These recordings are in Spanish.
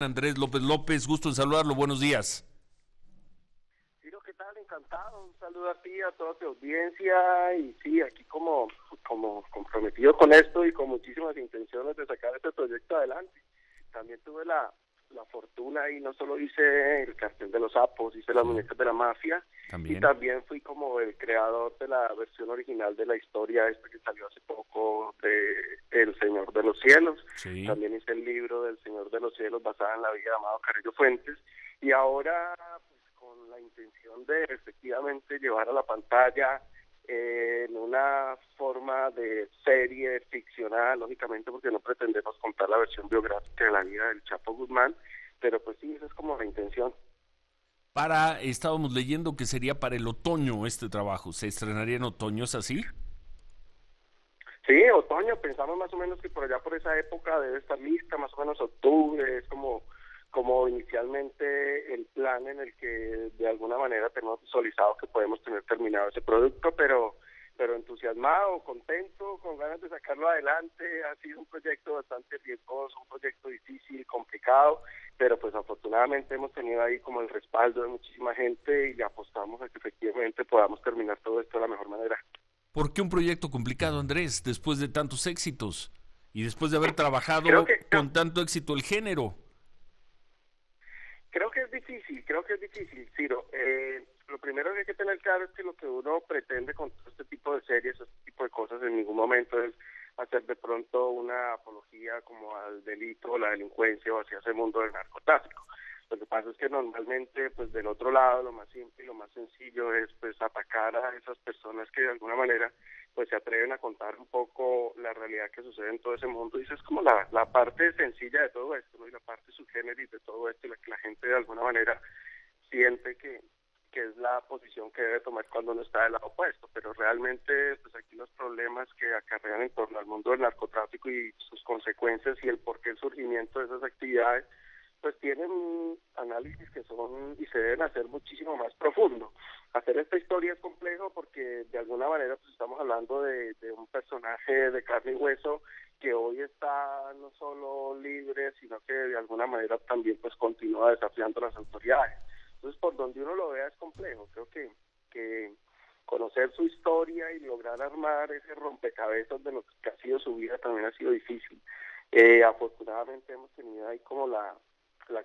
Andrés López López, gusto en saludarlo, buenos días. Ciro, ¿qué tal? Encantado. Un saludo a ti, a toda tu audiencia. Y sí, aquí como comprometido con esto y con muchísimas intenciones de sacar este proyecto adelante. También tuve la fortuna y no solo hice el cartel de los sapos, hice las Sí, muñecas de la mafia y también. también fui como el creador de la versión original de la historia esta que salió hace poco de El Señor de los Cielos. Sí. También hice el libro del Señor de los Cielos basada en la vida de Amado Carrillo Fuentes. Y ahora, pues con la intención de efectivamente llevar a la pantalla en una forma de serie ficcional, lógicamente porque no pretendemos contar la versión biográfica de la vida del Chapo Guzmán, pero pues sí, esa es como la intención. Estábamos leyendo que sería para el otoño este trabajo, se estrenaría en otoño, ¿es así? Sí, otoño, pensamos más o menos que por allá por esa época debe estar lista, más o menos octubre, es como inicialmente el plan en el que de alguna manera tenemos visualizado que podemos tener terminado ese producto, pero entusiasmado, contento, con ganas de sacarlo adelante. Ha sido un proyecto bastante riesgoso, un proyecto difícil, complicado, pero pues afortunadamente hemos tenido ahí como el respaldo de muchísima gente y apostamos a que efectivamente podamos terminar todo esto de la mejor manera. ¿Por qué un proyecto complicado, Andrés, después de tantos éxitos y después de haber Creo trabajado que con tanto éxito el género? Creo que es difícil, Ciro. Lo primero que hay que tener claro es que lo que uno pretende con todo este tipo de series, este tipo de cosas, en ningún momento es hacer de pronto una apología como al delito o la delincuencia o hacia ese mundo del narcotráfico. Lo que pasa es que normalmente, pues del otro lado, lo más simple y lo más sencillo es pues atacar a esas personas que de alguna manera pues se atreven a contar un poco la realidad que sucede en todo ese mundo, y esa es como la parte sencilla de todo esto, ¿no? Y la parte subgéneris de todo esto, y la que la gente de alguna manera siente que es la posición que debe tomar cuando uno está del lado opuesto, pero realmente pues aquí los problemas que acarrean en torno al mundo del narcotráfico y sus consecuencias y el por qué el surgimiento de esas actividades pues tienen análisis que son y se deben hacer muchísimo más profundo. Hacer esta historia es complejo porque de alguna manera pues estamos hablando de un personaje de carne y hueso que hoy está no solo libre, sino que de alguna manera también pues continúa desafiando a las autoridades. Entonces, por donde uno lo vea es complejo. Creo que conocer su historia y lograr armar ese rompecabezas de lo que ha sido su vida también ha sido difícil. Afortunadamente hemos tenido ahí como la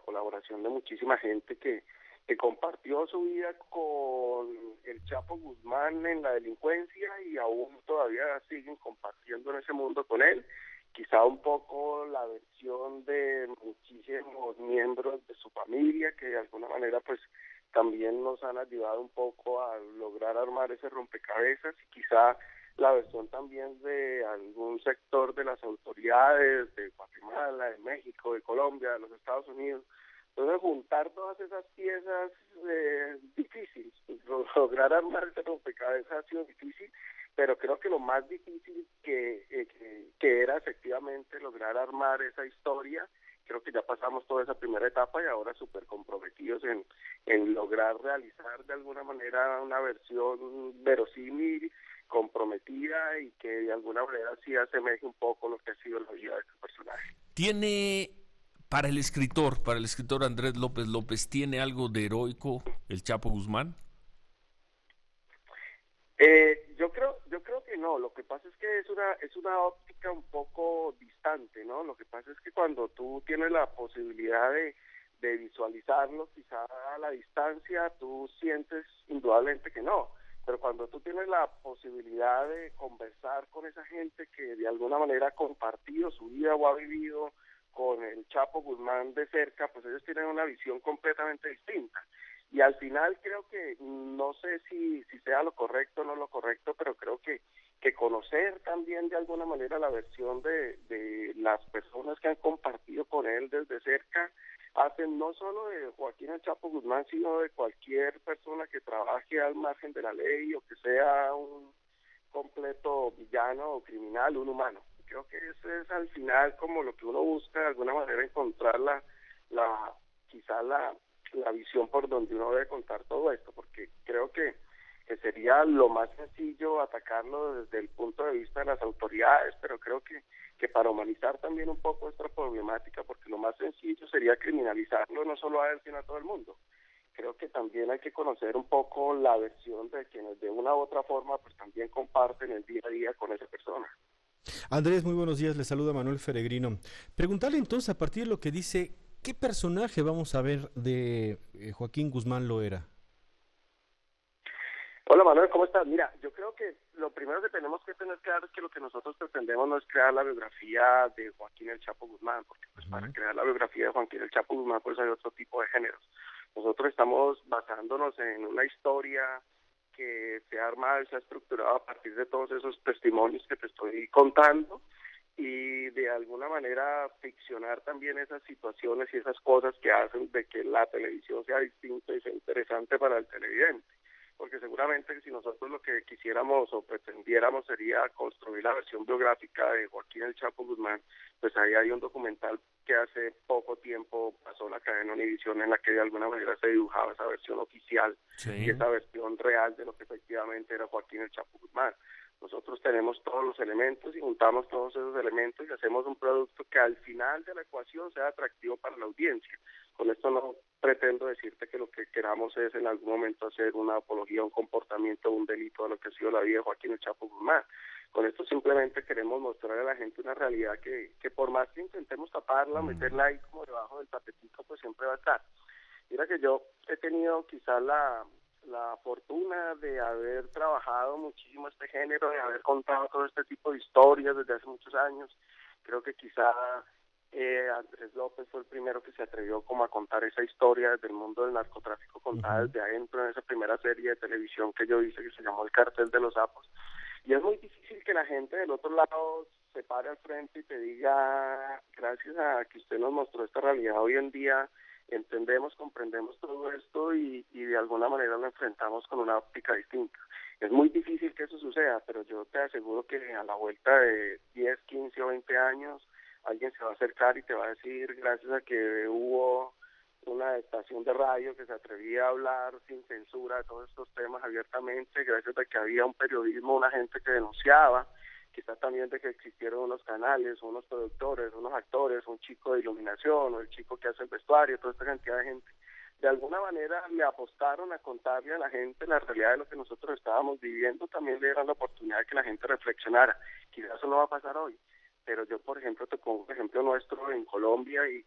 colaboración de muchísima gente que compartió su vida con el Chapo Guzmán en la delincuencia y aún todavía siguen compartiendo en ese mundo con él. Quizá un poco la versión de muchísimos miembros de su familia que de alguna manera pues también nos han ayudado un poco a lograr armar ese rompecabezas, y quizá la versión también de algún sector de las autoridades de Guatemala, de México, de Colombia, de los Estados Unidos. Entonces, juntar todas esas piezas difícil, lograr armar ese rompecabezas ha sido difícil, pero creo que lo más difícil que era efectivamente lograr armar esa historia. Creo que ya pasamos toda esa primera etapa y ahora súper comprometidos en lograr realizar de alguna manera una versión verosímil, comprometida y que de alguna manera sí asemeje un poco lo que ha sido la vida de este personaje. ¿Tiene, para el escritor Andrés López López, tiene algo de heroico el Chapo Guzmán? Yo creo que no. Lo que pasa es que es una óptica un poco distante, ¿no? Lo que pasa es que cuando tú tienes la posibilidad de visualizarlo, quizá a la distancia, tú sientes indudablemente que no. Pero cuando tú tienes la posibilidad de conversar con esa gente que de alguna manera ha compartido su vida o ha vivido con el Chapo Guzmán de cerca, pues ellos tienen una visión completamente distinta. Y al final creo que, no sé si sea lo correcto o no lo correcto, pero creo que conocer también de alguna manera la versión de las personas que han compartido con él desde cerca, hacen no solo de Joaquín El Chapo Guzmán, sino de cualquier persona que trabaje al margen de la ley o que sea un completo villano o criminal, un humano. Creo que eso es al final como lo que uno busca de alguna manera, encontrar la quizá la visión por donde uno debe contar todo esto, porque creo que que sería lo más sencillo atacarlo desde el punto de vista de las autoridades, pero creo que para humanizar también un poco esta problemática, porque lo más sencillo sería criminalizarlo no solo a él, sino a todo el mundo. Creo que también hay que conocer un poco la versión de quienes de una u otra forma pues también comparten el día a día con esa persona. Andrés, muy buenos días, le saluda Manuel Feregrino. Preguntarle entonces, a partir de lo que dice, ¿qué personaje vamos a ver de Joaquín Guzmán Loera? Hola Manuel, ¿cómo estás? Mira, yo creo que lo primero que tenemos que tener claro es que lo que nosotros pretendemos no es crear la biografía de Joaquín el Chapo Guzmán, porque pues para crear la biografía de Joaquín el Chapo Guzmán pues hay otro tipo de géneros. Nosotros estamos basándonos en una historia que se ha armado y se ha estructurado a partir de todos esos testimonios que te estoy contando y de alguna manera ficcionar también esas situaciones y esas cosas que hacen de que la televisión sea distinta y sea interesante para el televidente. Porque seguramente si nosotros lo que quisiéramos o pretendiéramos sería construir la versión biográfica de Joaquín el Chapo Guzmán, pues ahí hay un documental que hace poco tiempo pasó la cadena Univisión en la que de alguna manera se dibujaba esa versión oficial y esa versión real de lo que efectivamente era Joaquín el Chapo Guzmán. Nosotros tenemos todos los elementos y juntamos todos esos elementos y hacemos un producto que al final de la ecuación sea atractivo para la audiencia. Con esto no pretendo decirte que lo que queramos es en algún momento hacer una apología, un comportamiento, un delito de lo que ha sido la vida de Joaquín el Chapo Guzmán. Con esto simplemente queremos mostrarle a la gente una realidad que por más que intentemos taparla, meterla ahí como debajo del tapetito, pues siempre va a estar. Mira que yo he tenido quizás la fortuna de haber trabajado muchísimo este género, de haber contado todo este tipo de historias desde hace muchos años. Creo que quizá Andrés López fue el primero que se atrevió como a contar esa historia desde el mundo del narcotráfico, contada desde adentro en esa primera serie de televisión que yo hice que se llamó El Cartel de los Sapos. Y es muy difícil que la gente del otro lado se pare al frente y te diga, gracias a que usted nos mostró esta realidad hoy en día, entendemos, comprendemos todo esto y de alguna manera lo enfrentamos con una óptica distinta. Es muy difícil que eso suceda, pero yo te aseguro que a la vuelta de 10, 15 o 20 años alguien se va a acercar y te va a decir, gracias a que hubo una estación de radio que se atrevía a hablar sin censura de todos estos temas abiertamente, gracias a que había un periodismo, una gente que denunciaba, quizás también de que existieron unos canales, unos productores, unos actores, un chico de iluminación o el chico que hace el vestuario, toda esta cantidad de gente. De alguna manera le apostaron a contarle a la gente la realidad de lo que nosotros estábamos viviendo, también le dieron la oportunidad de que la gente reflexionara. Quizás eso no va a pasar hoy, pero yo, por ejemplo, te pongo un ejemplo nuestro en Colombia y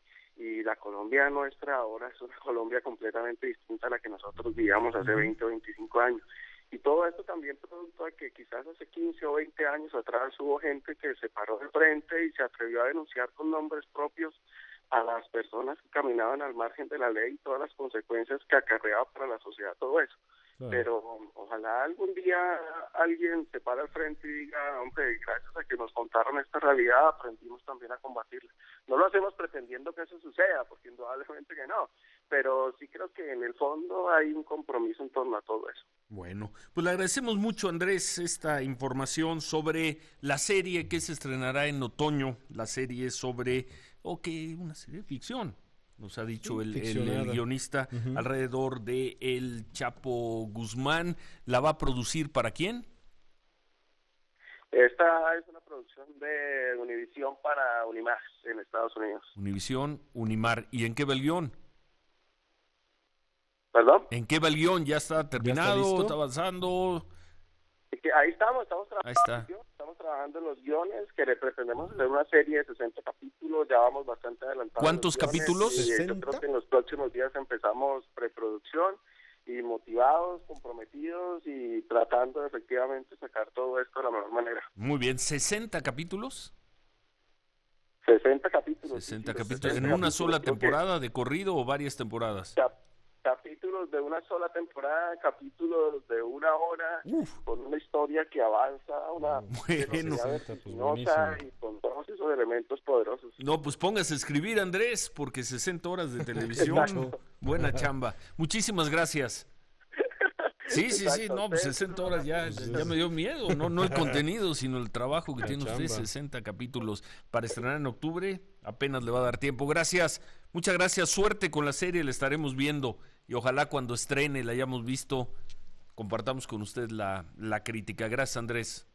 la Colombia nuestra ahora es una Colombia completamente distinta a la que nosotros vivíamos hace 20 o 25 años. Y todo esto también producto de que quizás hace 15 o 20 años atrás hubo gente que se paró de frente y se atrevió a denunciar con nombres propios a las personas que caminaban al margen de la ley y todas las consecuencias que acarreaba para la sociedad todo eso. Claro. Pero ojalá algún día alguien se pare al frente y diga, hombre, gracias a que nos contaron esta realidad, aprendimos también a combatirla. No lo hacemos pretendiendo que eso suceda, porque indudablemente que no, pero sí creo que en el fondo hay un compromiso en torno a todo eso. Bueno, pues le agradecemos mucho, Andrés, esta información sobre la serie que se estrenará en otoño, la serie sobre, una serie de ficción. Nos ha dicho el guionista alrededor de El Chapo Guzmán. ¿La va a producir para quién? Esta es una producción de Univisión para Unimar en Estados Unidos. Univisión, Unimar. ¿Y en qué va el guión? ¿Perdón? ¿En qué va el guión? ¿Ya está terminado? ¿Está avanzando? Ahí estamos trabajando. Ahí está. Estamos trabajando en los guiones, que pretendemos hacer una serie de 60 capítulos, ya vamos bastante adelantados. ¿Cuántos capítulos? Yo creo que en los próximos días empezamos preproducción y motivados, comprometidos y tratando de efectivamente sacar todo esto de la mejor manera. Muy bien, ¿60 capítulos? 60 capítulos. 60 capítulos. ¿En una sola temporada de corrido o varias temporadas? Capítulos de una sola temporada, capítulos de una hora, con una historia que avanza, una vertiginosa y con todos esos elementos poderosos. No, pues póngase a escribir, Andrés, porque 60 horas de televisión, buena chamba. Muchísimas gracias. Sí, no, pues 60 horas ya me dio miedo, no el contenido, sino el trabajo que tiene usted, 60 capítulos para estrenar en octubre, apenas le va a dar tiempo. Gracias, muchas gracias, suerte con la serie, la estaremos viendo y ojalá cuando estrene la hayamos visto compartamos con usted la crítica. Gracias, Andrés.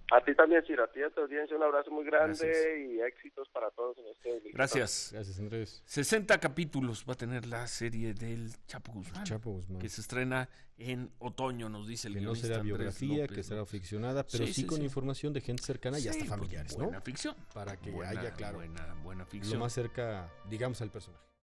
A ti también, Ciro, a ti y a tu audiencia un abrazo muy grande y éxitos para todos en este libro. Gracias. Gracias, Andrés. 60 capítulos va a tener la serie del Chapo Guzmán, que se estrena en otoño, nos dice el guionista. No será biografía, López, que será ficcionada, pero sí con información de gente cercana y hasta familiares, buena ficción. Para que haya, claro, buena ficción. lo más cerca, digamos, al personaje.